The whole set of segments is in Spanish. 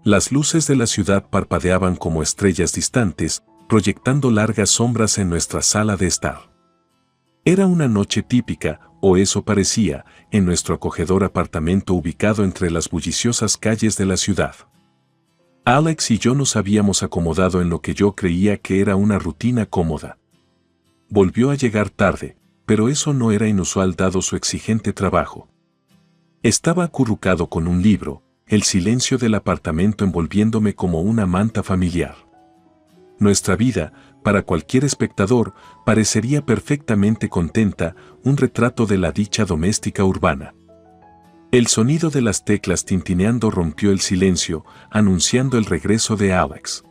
Las luces de la ciudad parpadeaban como estrellas distantes, proyectando largas sombras en nuestra sala de estar. Era una noche típica, o eso parecía, en nuestro acogedor apartamento ubicado entre las bulliciosas calles de la ciudad. Alex y yo nos habíamos acomodado en lo que yo creía que era una rutina cómoda. Volvió a llegar tarde, pero eso no era inusual dado su exigente trabajo. Estaba acurrucado con un libro, el silencio del apartamento envolviéndome como una manta familiar. Nuestra vida, para cualquier espectador, parecería perfectamente contenta, un retrato de la dicha doméstica urbana. El sonido de las teclas tintineando rompió el silencio, anunciando el regreso de Alex.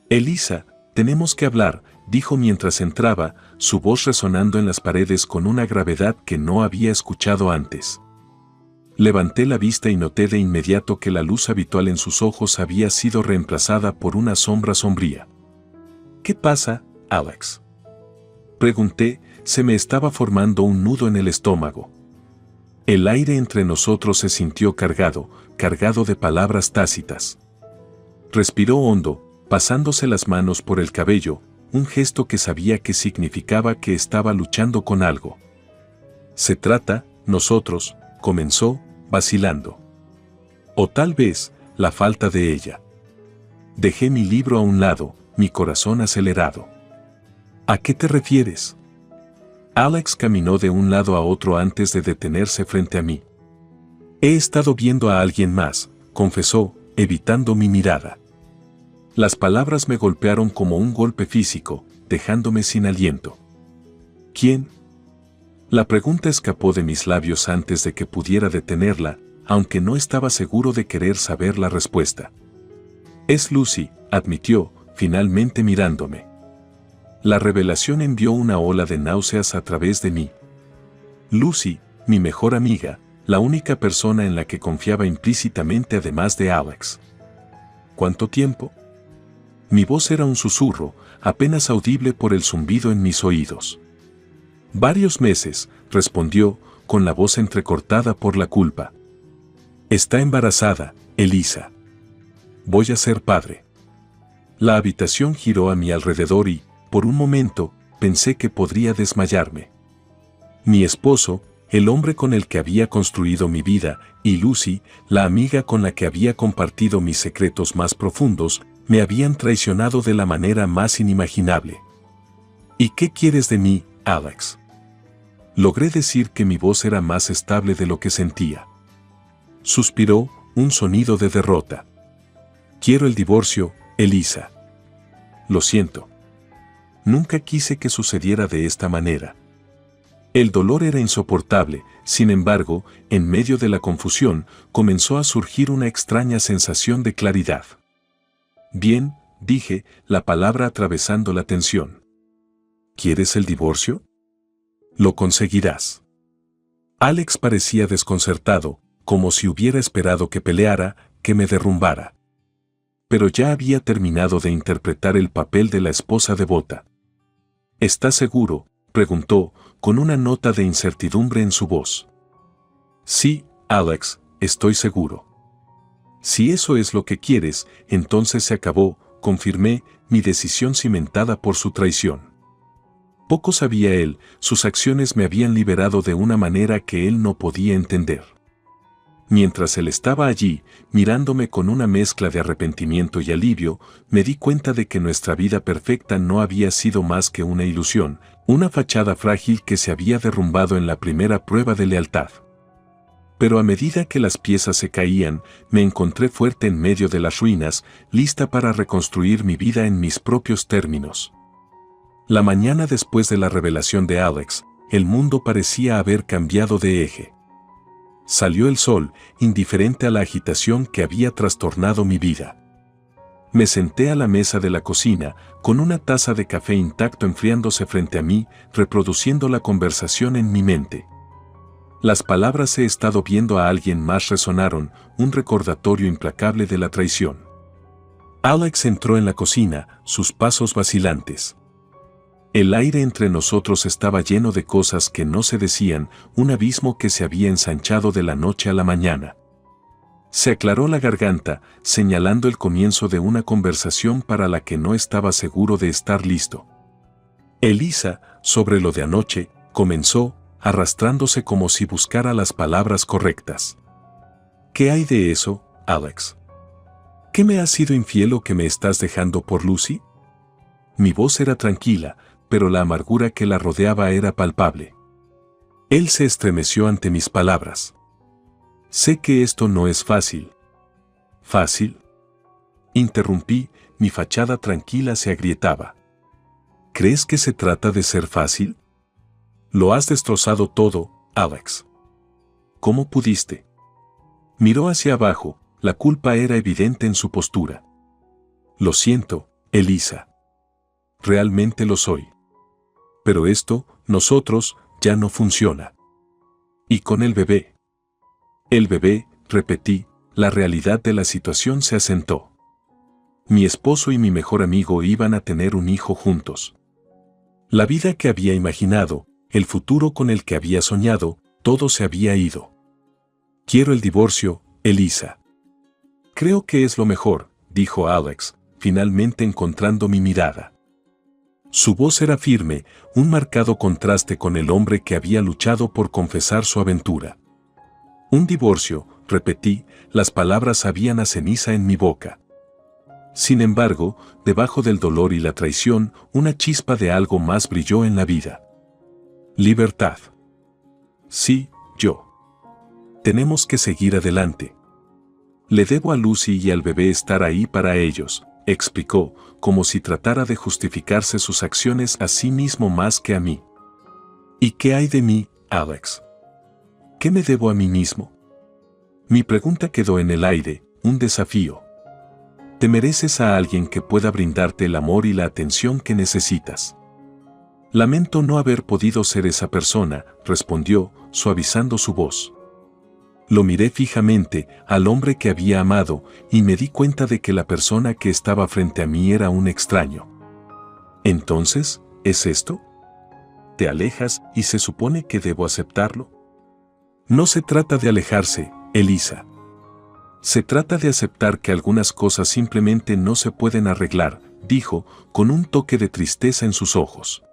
«Elisa, tenemos que hablar», dijo mientras entraba, su voz resonando en las paredes con una gravedad que no había escuchado antes. Levanté la vista y noté de inmediato que la luz habitual en sus ojos había sido reemplazada por una sombra sombría. «¿Qué pasa, Alex?», pregunté, se me estaba formando un nudo en el estómago. El aire entre nosotros se sintió cargado de palabras tácitas. Respiró hondo, pasándose las manos por el cabello, un gesto que sabía que significaba que estaba luchando con algo. «Se trata, nosotros», comenzó, vacilando. «O tal vez, la falta de ella». Dejé mi libro a un lado, mi corazón acelerado. «¿A qué te refieres?». Alex caminó de un lado a otro antes de detenerse frente a mí. «He estado viendo a alguien más», confesó, evitando mi mirada. Las palabras me golpearon como un golpe físico, dejándome sin aliento. «¿Quién?». La pregunta escapó de mis labios antes de que pudiera detenerla, aunque no estaba seguro de querer saber la respuesta. «Es Lucy», admitió, finalmente mirándome. La revelación envió una ola de náuseas a través de mí. Lucy, mi mejor amiga, la única persona en la que confiaba implícitamente además de Alex. ¿Cuánto tiempo? Mi voz era un susurro, apenas audible por el zumbido en mis oídos. «Varios meses», respondió, con la voz entrecortada por la culpa. «Está embarazada, Elisa. Voy a ser padre». La habitación giró a mi alrededor y, por un momento, pensé que podría desmayarme. Mi esposo, el hombre con el que había construido mi vida, y Lucy, la amiga con la que había compartido mis secretos más profundos, me habían traicionado de la manera más inimaginable. «¿Y qué quieres de mí, Alex?». Logré decir que mi voz era más estable de lo que sentía. Suspiró, un sonido de derrota. «Quiero el divorcio, Elisa. Lo siento. Nunca quise que sucediera de esta manera». El dolor era insoportable, sin embargo, en medio de la confusión, comenzó a surgir una extraña sensación de claridad. «Bien», dije, la palabra atravesando la tensión. «¿Quieres el divorcio? Lo conseguirás». Alex parecía desconcertado, como si hubiera esperado que peleara, que me derrumbara. Pero ya había terminado de interpretar el papel de la esposa devota. «¿Estás seguro?», preguntó, con una nota de incertidumbre en su voz. «Sí, Alex, estoy seguro». «Si eso es lo que quieres, entonces se acabó», confirmé, mi decisión cimentada por su traición. Poco sabía él, sus acciones me habían liberado de una manera que él no podía entender. Mientras él estaba allí, mirándome con una mezcla de arrepentimiento y alivio, me di cuenta de que nuestra vida perfecta no había sido más que una ilusión, una fachada frágil que se había derrumbado en la primera prueba de lealtad. Pero a medida que las piezas se caían, me encontré fuerte en medio de las ruinas, lista para reconstruir mi vida en mis propios términos. La mañana después de la revelación de Alex, el mundo parecía haber cambiado de eje. Salió el sol, indiferente a la agitación que había trastornado mi vida. Me senté a la mesa de la cocina, con una taza de café intacto enfriándose frente a mí, reproduciendo la conversación en mi mente. Las palabras «he estado viendo a alguien más» resonaron, un recordatorio implacable de la traición. Alex entró en la cocina, sus pasos vacilantes. El aire entre nosotros estaba lleno de cosas que no se decían, un abismo que se había ensanchado de la noche a la mañana. Se aclaró la garganta, señalando el comienzo de una conversación para la que no estaba seguro de estar listo. Elisa, sobre lo de anoche, comenzó, arrastrándose como si buscara las palabras correctas. ¿Qué hay de eso, Alex? ¿Qué me has sido infiel o que me estás dejando por Lucy? Mi voz era tranquila, pero la amargura que la rodeaba era palpable. Él se estremeció ante mis palabras. Sé que esto no es fácil. ¿Fácil? Interrumpí, mi fachada tranquila se agrietaba. ¿Crees que se trata de ser fácil? Lo has destrozado todo, Alex. ¿Cómo pudiste? Miró hacia abajo, la culpa era evidente en su postura. Lo siento, Elisa. Realmente lo soy. Pero esto, nosotros, ya no funciona. ¿Y con el bebé? El bebé, repetí, la realidad de la situación se asentó. Mi esposo y mi mejor amigo iban a tener un hijo juntos. La vida que había imaginado, el futuro con el que había soñado, todo se había ido. Quiero el divorcio, Elisa. Creo que es lo mejor, dijo Alex, finalmente encontrando mi mirada. Su voz era firme, un marcado contraste con el hombre que había luchado por confesar su aventura. Un divorcio, repetí, las palabras sabían a ceniza en mi boca. Sin embargo, debajo del dolor y la traición, una chispa de algo más brilló en la vida. Libertad. Sí, yo. Tenemos que seguir adelante. Le debo a Lucy y al bebé estar ahí para ellos, explicó, como si tratara de justificarse sus acciones a sí mismo más que a mí. ¿Y qué hay de mí, Alex? ¿Qué me debo a mí mismo? Mi pregunta quedó en el aire, un desafío. Te mereces a alguien que pueda brindarte el amor y la atención que necesitas. Lamento no haber podido ser esa persona, respondió, suavizando su voz. Lo miré fijamente al hombre que había amado y me di cuenta de que la persona que estaba frente a mí era un extraño. Entonces, ¿es esto? ¿Te alejas y se supone que debo aceptarlo? No se trata de alejarse, Elisa. Se trata de aceptar que algunas cosas simplemente no se pueden arreglar, dijo, con un toque de tristeza en sus ojos.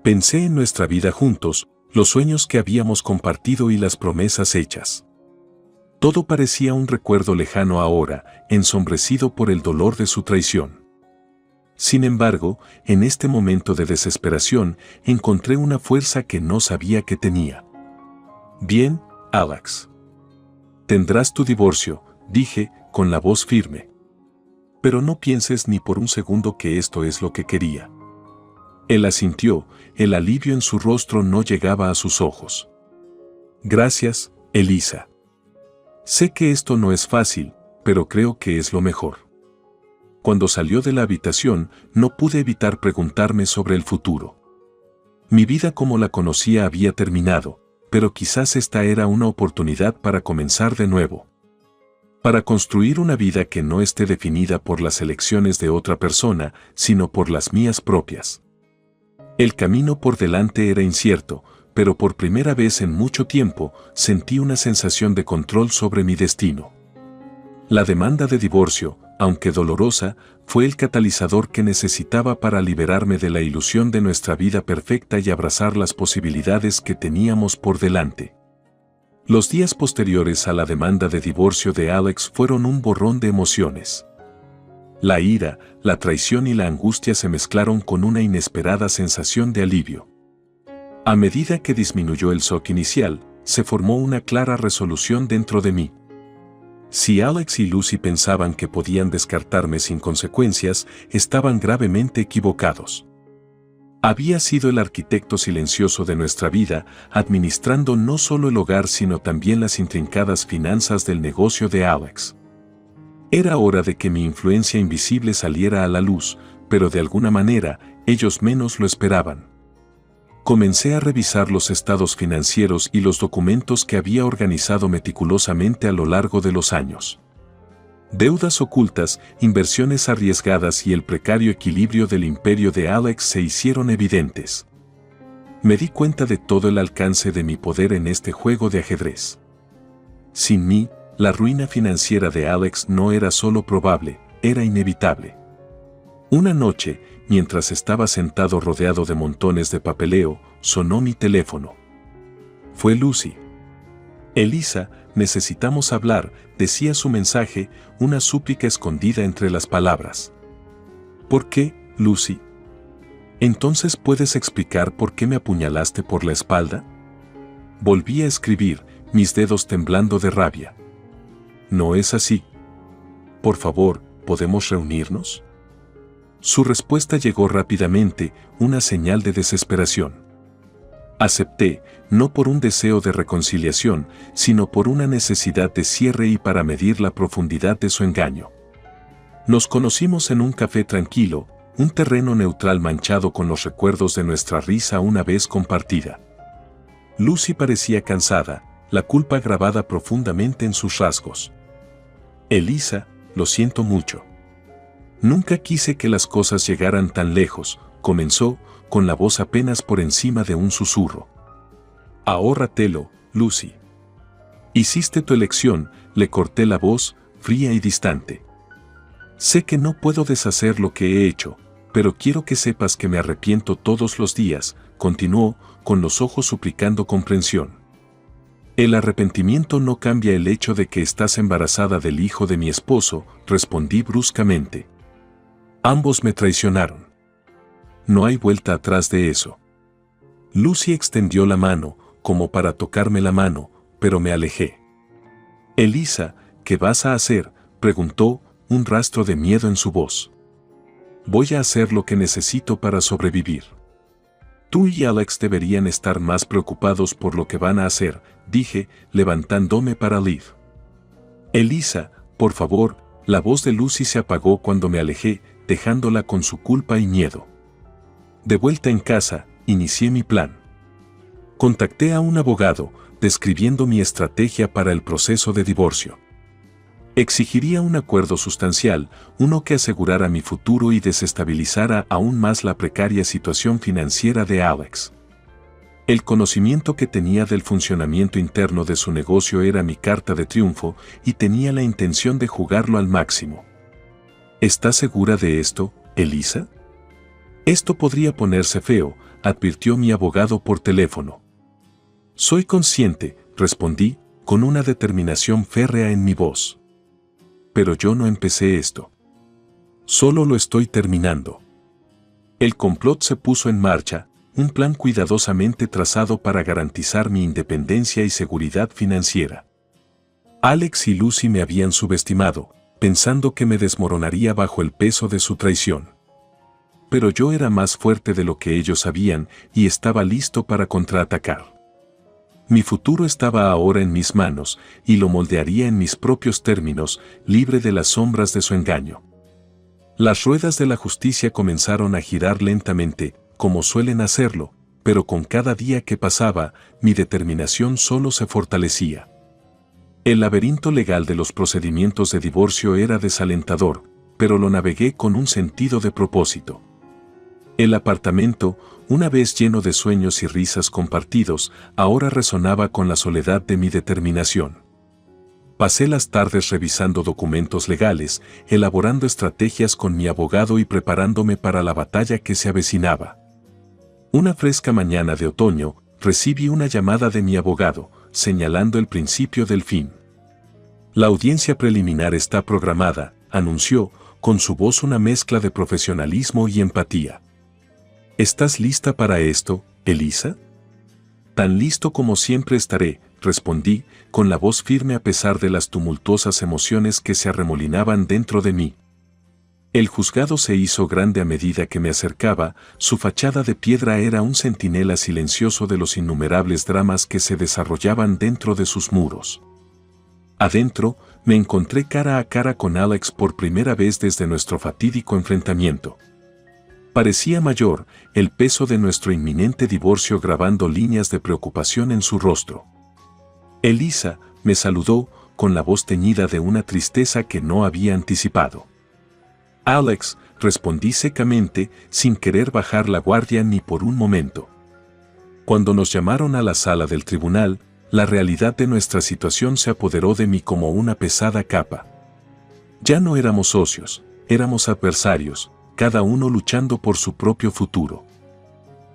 Pensé en nuestra vida juntos, los sueños que habíamos compartido y las promesas hechas. Todo parecía un recuerdo lejano ahora, ensombrecido por el dolor de su traición. Sin embargo, en este momento de desesperación, encontré una fuerza que no sabía que tenía. Bien, Alex. Tendrás tu divorcio, dije, con la voz firme. Pero no pienses ni por un segundo que esto es lo que quería. Él asintió, el alivio en su rostro no llegaba a sus ojos. Gracias, Elisa. Sé que esto no es fácil, pero creo que es lo mejor. Cuando salió de la habitación, no pude evitar preguntarme sobre el futuro. Mi vida como la conocía había terminado, pero quizás esta era una oportunidad para comenzar de nuevo. Para construir una vida que no esté definida por las elecciones de otra persona, sino por las mías propias. El camino por delante era incierto, pero por primera vez en mucho tiempo sentí una sensación de control sobre mi destino. La demanda de divorcio, aunque dolorosa, fue el catalizador que necesitaba para liberarme de la ilusión de nuestra vida perfecta y abrazar las posibilidades que teníamos por delante. Los días posteriores a la demanda de divorcio de Alex fueron un borrón de emociones. La ira, la traición y la angustia se mezclaron con una inesperada sensación de alivio. A medida que disminuyó el shock inicial, se formó una clara resolución dentro de mí. Si Alex y Lucy pensaban que podían descartarme sin consecuencias, estaban gravemente equivocados. Había sido el arquitecto silencioso de nuestra vida, administrando no solo el hogar sino también las intrincadas finanzas del negocio de Alex. Era hora de que mi influencia invisible saliera a la luz, pero de alguna manera, ellos menos lo esperaban. Comencé a revisar los estados financieros y los documentos que había organizado meticulosamente a lo largo de los años. Deudas ocultas, inversiones arriesgadas y el precario equilibrio del imperio de Alex se hicieron evidentes. Me di cuenta de todo el alcance de mi poder en este juego de ajedrez. Sin mí, La ruina financiera de Alex no era solo probable, era inevitable. Una noche, mientras estaba sentado rodeado de montones de papeleo, sonó mi teléfono. Fue Lucy. Elisa, necesitamos hablar, decía su mensaje, una súplica escondida entre las palabras. ¿Por qué, Lucy? ¿Entonces puedes explicar por qué me apuñalaste por la espalda? Volví a escribir, mis dedos temblando de rabia. No es así. Por favor, ¿podemos reunirnos? Su respuesta llegó rápidamente, una señal de desesperación. Acepté, no por un deseo de reconciliación, sino por una necesidad de cierre y para medir la profundidad de su engaño. Nos conocimos en un café tranquilo, un terreno neutral manchado con los recuerdos de nuestra risa una vez compartida. Lucy parecía cansada, la culpa grabada profundamente en sus rasgos. Elisa, lo siento mucho. Nunca quise que las cosas llegaran tan lejos, comenzó, con la voz apenas por encima de un susurro. Ahórratelo, Lucy. Hiciste tu elección, le corté la voz, fría y distante. Sé que no puedo deshacer lo que he hecho, pero quiero que sepas que me arrepiento todos los días, continuó, con los ojos suplicando comprensión. El arrepentimiento no cambia el hecho de que estás embarazada del hijo de mi esposo, respondí bruscamente. Ambos me traicionaron. No hay vuelta atrás de eso. Lucy extendió la mano, como para tocarme la mano, pero me alejé. Elisa, ¿qué vas a hacer?, preguntó, un rastro de miedo en su voz. Voy a hacer lo que necesito para sobrevivir. Tú y Alex deberían estar más preocupados por lo que van a hacer, dije, levantándome para Liv. Elisa, por favor, la voz de Lucy se apagó cuando me alejé, dejándola con su culpa y miedo. De vuelta en casa, inicié mi plan. Contacté a un abogado, describiendo mi estrategia para el proceso de divorcio. Exigiría un acuerdo sustancial, uno que asegurara mi futuro y desestabilizara aún más la precaria situación financiera de Alex. El conocimiento que tenía del funcionamiento interno de su negocio era mi carta de triunfo y tenía la intención de jugarlo al máximo. ¿Estás segura de esto, Elisa? Esto podría ponerse feo, advirtió mi abogado por teléfono. Soy consciente, respondí, con una determinación férrea en mi voz. Pero yo no empecé esto. Solo lo estoy terminando. El complot se puso en marcha, un plan cuidadosamente trazado para garantizar mi independencia y seguridad financiera. Alex y Lucy me habían subestimado, pensando que me desmoronaría bajo el peso de su traición. Pero yo era más fuerte de lo que ellos sabían y estaba listo para contraatacar. Mi futuro estaba ahora en mis manos y lo moldearía en mis propios términos, libre de las sombras de su engaño. Las ruedas de la justicia comenzaron a girar lentamente, como suelen hacerlo, pero con cada día que pasaba, mi determinación solo se fortalecía. El laberinto legal de los procedimientos de divorcio era desalentador, pero lo navegué con un sentido de propósito. El apartamento, una vez lleno de sueños y risas compartidos, ahora resonaba con la soledad de mi determinación. Pasé las tardes revisando documentos legales, elaborando estrategias con mi abogado y preparándome para la batalla que se avecinaba. Una fresca mañana de otoño, recibí una llamada de mi abogado, señalando el principio del fin. La audiencia preliminar está programada, anunció, con su voz una mezcla de profesionalismo y empatía. ¿Estás lista para esto, Elisa? Tan listo como siempre estaré, respondí, con la voz firme a pesar de las tumultuosas emociones que se arremolinaban dentro de mí. El juzgado se hizo grande a medida que me acercaba, su fachada de piedra era un centinela silencioso de los innumerables dramas que se desarrollaban dentro de sus muros. Adentro, me encontré cara a cara con Alex por primera vez desde nuestro fatídico enfrentamiento. Parecía mayor, el peso de nuestro inminente divorcio grabando líneas de preocupación en su rostro. Elisa, me saludó, con la voz teñida de una tristeza que no había anticipado. Alex, respondí secamente, sin querer bajar la guardia ni por un momento. Cuando nos llamaron a la sala del tribunal, la realidad de nuestra situación se apoderó de mí como una pesada capa. Ya no éramos socios, éramos adversarios, cada uno luchando por su propio futuro.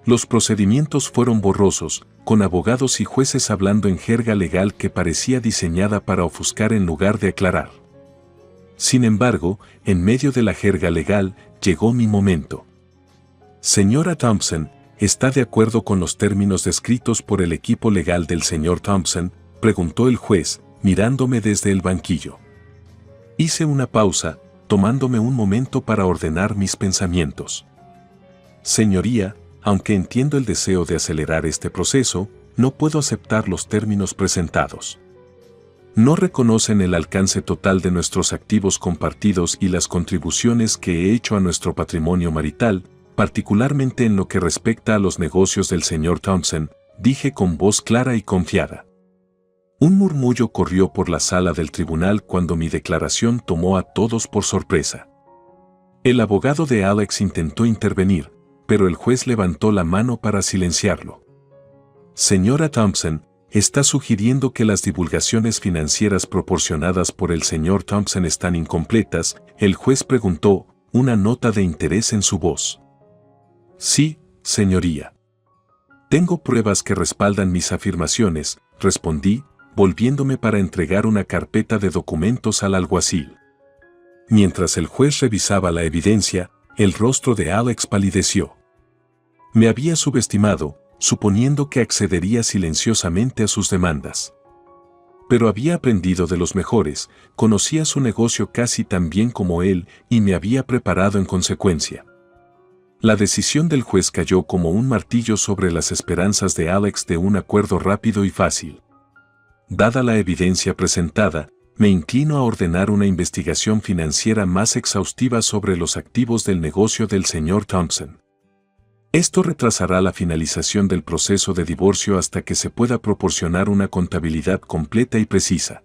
Los procedimientos fueron borrosos, con abogados y jueces hablando en jerga legal que parecía diseñada para ofuscar en lugar de aclarar. Sin embargo, en medio de la jerga legal, llegó mi momento. Señora Thompson, ¿está de acuerdo con los términos descritos por el equipo legal del señor Thompson?, preguntó el juez, mirándome desde el banquillo. Hice una pausa, tomándome un momento para ordenar mis pensamientos. Señoría, aunque entiendo el deseo de acelerar este proceso, no puedo aceptar los términos presentados. No reconocen el alcance total de nuestros activos compartidos y las contribuciones que he hecho a nuestro patrimonio marital, particularmente en lo que respecta a los negocios del señor Thompson, dije con voz clara y confiada. Un murmullo corrió por la sala del tribunal cuando mi declaración tomó a todos por sorpresa. El abogado de Alex intentó intervenir, pero el juez levantó la mano para silenciarlo. Señora Thompson, ¿está sugiriendo que las divulgaciones financieras proporcionadas por el señor Thompson están incompletas?, el juez preguntó, una nota de interés en su voz. Sí, señoría. Tengo pruebas que respaldan mis afirmaciones, respondí, volviéndome para entregar una carpeta de documentos al alguacil. Mientras el juez revisaba la evidencia, el rostro de Alex palideció. Me había subestimado, suponiendo que accedería silenciosamente a sus demandas. Pero había aprendido de los mejores, conocía su negocio casi tan bien como él y me había preparado en consecuencia. La decisión del juez cayó como un martillo sobre las esperanzas de Alex de un acuerdo rápido y fácil. Dada la evidencia presentada, me inclino a ordenar una investigación financiera más exhaustiva sobre los activos del negocio del señor Thompson. Esto retrasará la finalización del proceso de divorcio hasta que se pueda proporcionar una contabilidad completa y precisa.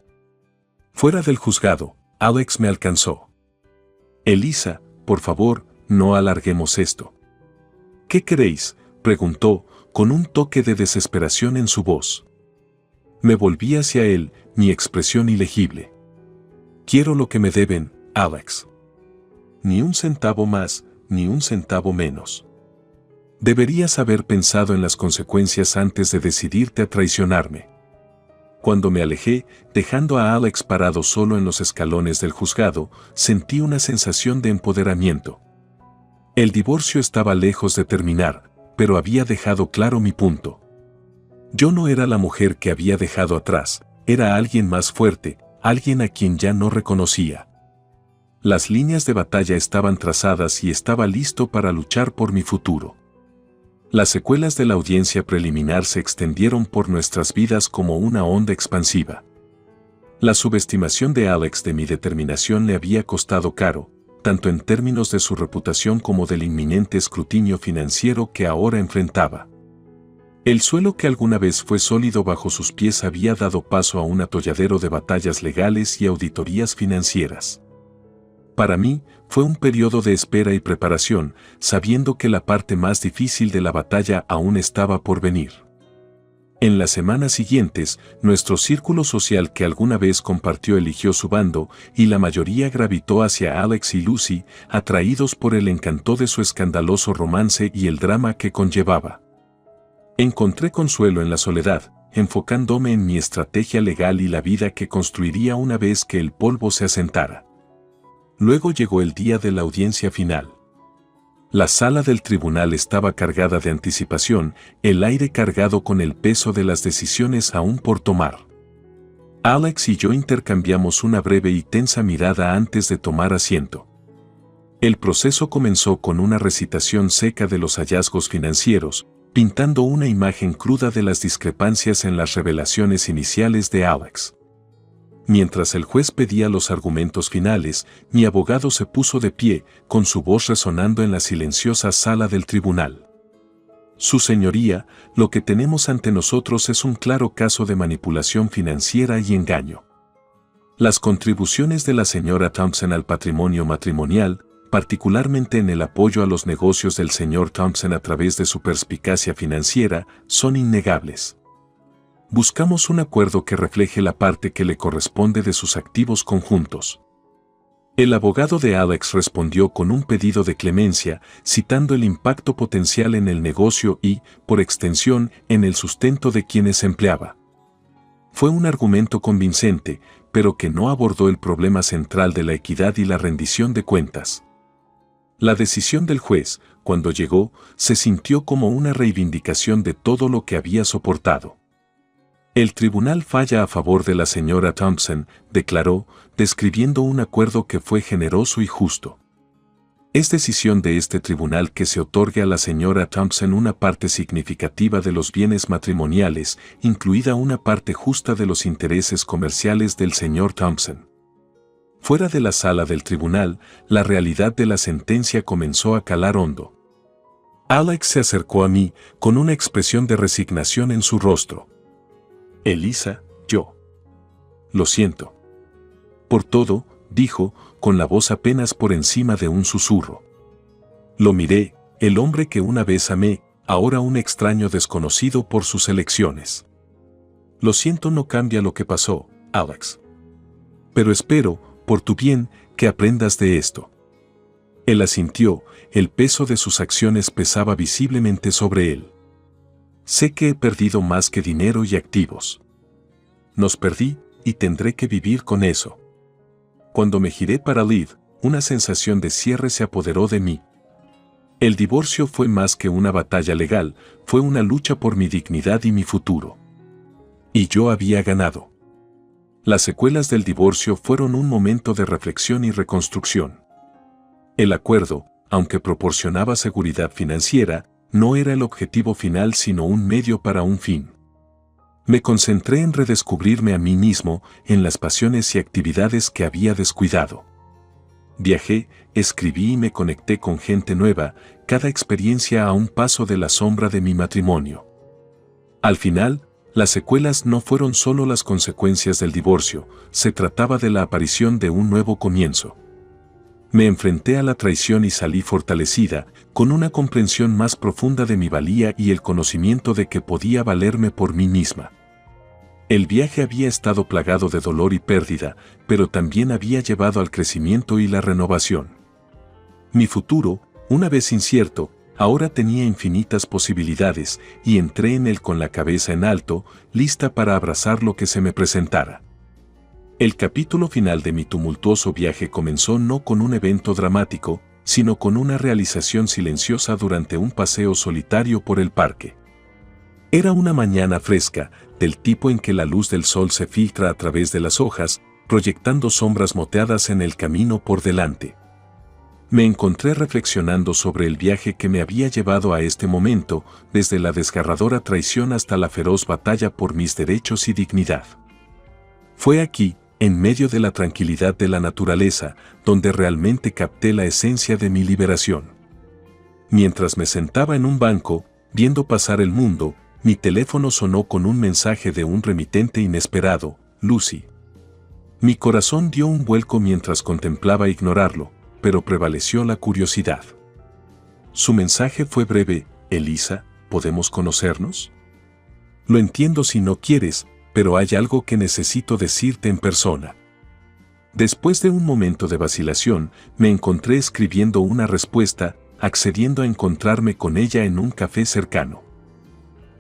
Fuera del juzgado, Alex me alcanzó. Elisa, por favor, no alarguemos esto. ¿Qué queréis?, preguntó, con un toque de desesperación en su voz. Me volví hacia él, mi expresión ilegible. Quiero lo que me deben, Alex. Ni un centavo más, ni un centavo menos. Deberías haber pensado en las consecuencias antes de decidirte a traicionarme. Cuando me alejé, dejando a Alex parado solo en los escalones del juzgado, sentí una sensación de empoderamiento. El divorcio estaba lejos de terminar, pero había dejado claro mi punto. Yo no era la mujer que había dejado atrás, era alguien más fuerte, alguien a quien ya no reconocía. Las líneas de batalla estaban trazadas y estaba listo para luchar por mi futuro. Las secuelas de la audiencia preliminar se extendieron por nuestras vidas como una onda expansiva. La subestimación de Alex de mi determinación le había costado caro, tanto en términos de su reputación como del inminente escrutinio financiero que ahora enfrentaba. El suelo que alguna vez fue sólido bajo sus pies había dado paso a un atolladero de batallas legales y auditorías financieras. Para mí, fue un periodo de espera y preparación, sabiendo que la parte más difícil de la batalla aún estaba por venir. En las semanas siguientes, nuestro círculo social que alguna vez compartió eligió su bando, y la mayoría gravitó hacia Alex y Lucy, atraídos por el encanto de su escandaloso romance y el drama que conllevaba. Encontré consuelo en la soledad, enfocándome en mi estrategia legal y la vida que construiría una vez que el polvo se asentara. Luego llegó el día de la audiencia final. La sala del tribunal estaba cargada de anticipación, el aire cargado con el peso de las decisiones aún por tomar. Alex y yo intercambiamos una breve y tensa mirada antes de tomar asiento. El proceso comenzó con una recitación seca de los hallazgos financieros, pintando una imagen cruda de las discrepancias en las revelaciones iniciales de Alex. Mientras el juez pedía los argumentos finales, mi abogado se puso de pie, con su voz resonando en la silenciosa sala del tribunal. Su señoría, lo que tenemos ante nosotros es un claro caso de manipulación financiera y engaño. Las contribuciones de la señora Thompson al patrimonio matrimonial, particularmente en el apoyo a los negocios del señor Thompson a través de su perspicacia financiera, son innegables. Buscamos un acuerdo que refleje la parte que le corresponde de sus activos conjuntos. El abogado de Alex respondió con un pedido de clemencia, citando el impacto potencial en el negocio y, por extensión, en el sustento de quienes empleaba. Fue un argumento convincente, pero que no abordó el problema central de la equidad y la rendición de cuentas. La decisión del juez, cuando llegó, se sintió como una reivindicación de todo lo que había soportado. El tribunal falla a favor de la señora Thompson, declaró, describiendo un acuerdo que fue generoso y justo. Es decisión de este tribunal que se otorgue a la señora Thompson una parte significativa de los bienes matrimoniales, incluida una parte justa de los intereses comerciales del señor Thompson. Fuera de la sala del tribunal, la realidad de la sentencia comenzó a calar hondo. Alex se acercó a mí, con una expresión de resignación en su rostro. Elisa, yo. Lo siento. Por todo, dijo, con la voz apenas por encima de un susurro. Lo miré, el hombre que una vez amé, ahora un extraño desconocido por sus elecciones. Lo siento, no cambia lo que pasó, Alex. Pero espero, por tu bien, que aprendas de esto. Él asintió, el peso de sus acciones pesaba visiblemente sobre él. Sé que he perdido más que dinero y activos. Nos perdí, y tendré que vivir con eso. Cuando me giré para Liv, una sensación de cierre se apoderó de mí. El divorcio fue más que una batalla legal, fue una lucha por mi dignidad y mi futuro. Y yo había ganado. Las secuelas del divorcio fueron un momento de reflexión y reconstrucción. El acuerdo, aunque proporcionaba seguridad financiera, no era el objetivo final sino un medio para un fin. Me concentré en redescubrirme a mí mismo, en las pasiones y actividades que había descuidado. Viajé, escribí y me conecté con gente nueva, cada experiencia a un paso de la sombra de mi matrimonio. Al final, las secuelas no fueron solo las consecuencias del divorcio, se trataba de la aparición de un nuevo comienzo. Me enfrenté a la traición y salí fortalecida, con una comprensión más profunda de mi valía y el conocimiento de que podía valerme por mí misma. El viaje había estado plagado de dolor y pérdida, pero también había llevado al crecimiento y la renovación. Mi futuro, una vez incierto, ahora tenía infinitas posibilidades, y entré en él con la cabeza en alto, lista para abrazar lo que se me presentara. El capítulo final de mi tumultuoso viaje comenzó no con un evento dramático, sino con una realización silenciosa durante un paseo solitario por el parque. Era una mañana fresca, del tipo en que la luz del sol se filtra a través de las hojas, proyectando sombras moteadas en el camino por delante. Me encontré reflexionando sobre el viaje que me había llevado a este momento, desde la desgarradora traición hasta la feroz batalla por mis derechos y dignidad. Fue aquí, en medio de la tranquilidad de la naturaleza, donde realmente capté la esencia de mi liberación. Mientras me sentaba en un banco, viendo pasar el mundo, mi teléfono sonó con un mensaje de un remitente inesperado, Lucy. Mi corazón dio un vuelco mientras contemplaba ignorarlo, pero prevaleció la curiosidad. Su mensaje fue breve: Elisa, ¿podemos conocernos? Lo entiendo si no quieres, pero hay algo que necesito decirte en persona. Después de un momento de vacilación, me encontré escribiendo una respuesta, accediendo a encontrarme con ella en un café cercano.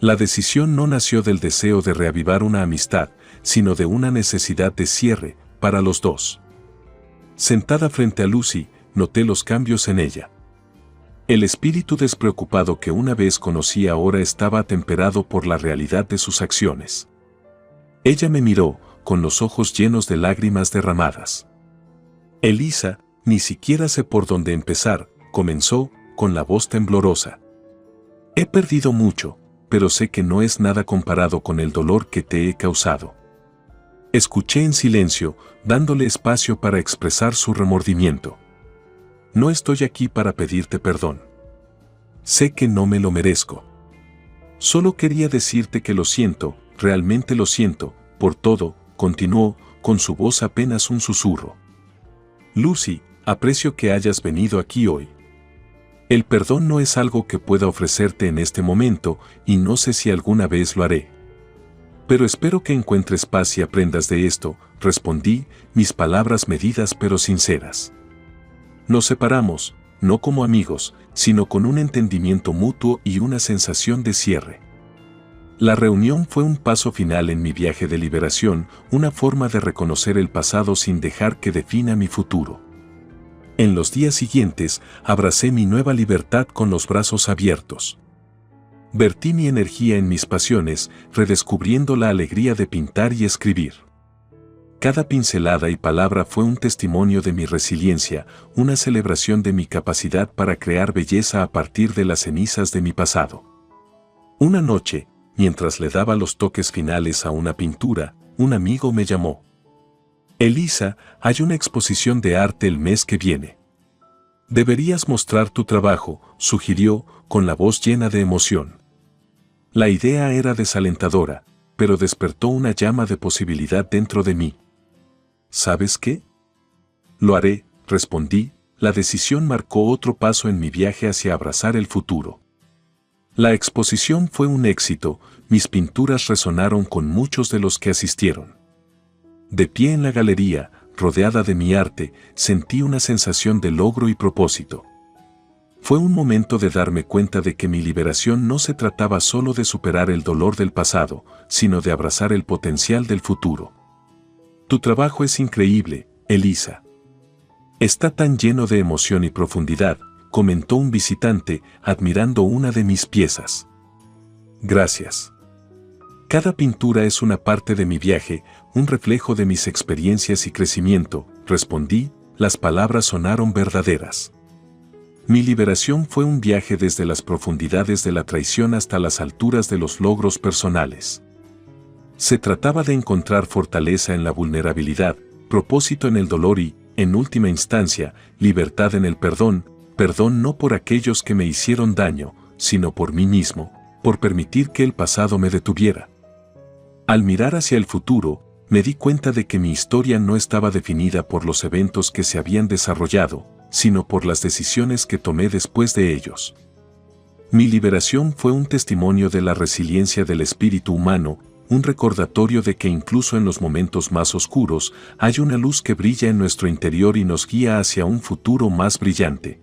La decisión no nació del deseo de reavivar una amistad, sino de una necesidad de cierre, para los dos. Sentada frente a Lucy, noté los cambios en ella. El espíritu despreocupado que una vez conocí ahora estaba atemperado por la realidad de sus acciones. Ella me miró, con los ojos llenos de lágrimas derramadas. Elisa, ni siquiera sé por dónde empezar, comenzó, con la voz temblorosa. He perdido mucho, pero sé que no es nada comparado con el dolor que te he causado. Escuché en silencio, dándole espacio para expresar su remordimiento. No estoy aquí para pedirte perdón. Sé que no me lo merezco. Solo quería decirte que lo siento, realmente lo siento, por todo, continuó, con su voz apenas un susurro. Lucy, aprecio que hayas venido aquí hoy. El perdón no es algo que pueda ofrecerte en este momento, y no sé si alguna vez lo haré. Pero espero que encuentres paz y aprendas de esto, respondí, mis palabras medidas pero sinceras. Nos separamos, no como amigos, sino con un entendimiento mutuo y una sensación de cierre. La reunión fue un paso final en mi viaje de liberación, una forma de reconocer el pasado sin dejar que defina mi futuro. En los días siguientes, abracé mi nueva libertad con los brazos abiertos. Vertí mi energía en mis pasiones, redescubriendo la alegría de pintar y escribir. Cada pincelada y palabra fue un testimonio de mi resiliencia, una celebración de mi capacidad para crear belleza a partir de las cenizas de mi pasado. Una noche, mientras le daba los toques finales a una pintura, un amigo me llamó. Elisa, hay una exposición de arte el mes que viene. Deberías mostrar tu trabajo, sugirió, con la voz llena de emoción. La idea era desalentadora, pero despertó una llama de posibilidad dentro de mí. ¿Sabes qué? Lo haré, respondí, la decisión marcó otro paso en mi viaje hacia abrazar el futuro. La exposición fue un éxito, mis pinturas resonaron con muchos de los que asistieron. De pie en la galería, rodeada de mi arte, sentí una sensación de logro y propósito. Fue un momento de darme cuenta de que mi liberación no se trataba solo de superar el dolor del pasado, sino de abrazar el potencial del futuro. Tu trabajo es increíble, Elisa. Está tan lleno de emoción y profundidad, comentó un visitante, admirando una de mis piezas. Gracias. Cada pintura es una parte de mi viaje, un reflejo de mis experiencias y crecimiento, respondí, las palabras sonaron verdaderas. Mi liberación fue un viaje desde las profundidades de la traición hasta las alturas de los logros personales. Se trataba de encontrar fortaleza en la vulnerabilidad, propósito en el dolor y, en última instancia, libertad en el perdón, perdón no por aquellos que me hicieron daño, sino por mí mismo, por permitir que el pasado me detuviera. Al mirar hacia el futuro, me di cuenta de que mi historia no estaba definida por los eventos que se habían desarrollado, sino por las decisiones que tomé después de ellos. Mi liberación fue un testimonio de la resiliencia del espíritu humano, un recordatorio de que incluso en los momentos más oscuros hay una luz que brilla en nuestro interior y nos guía hacia un futuro más brillante.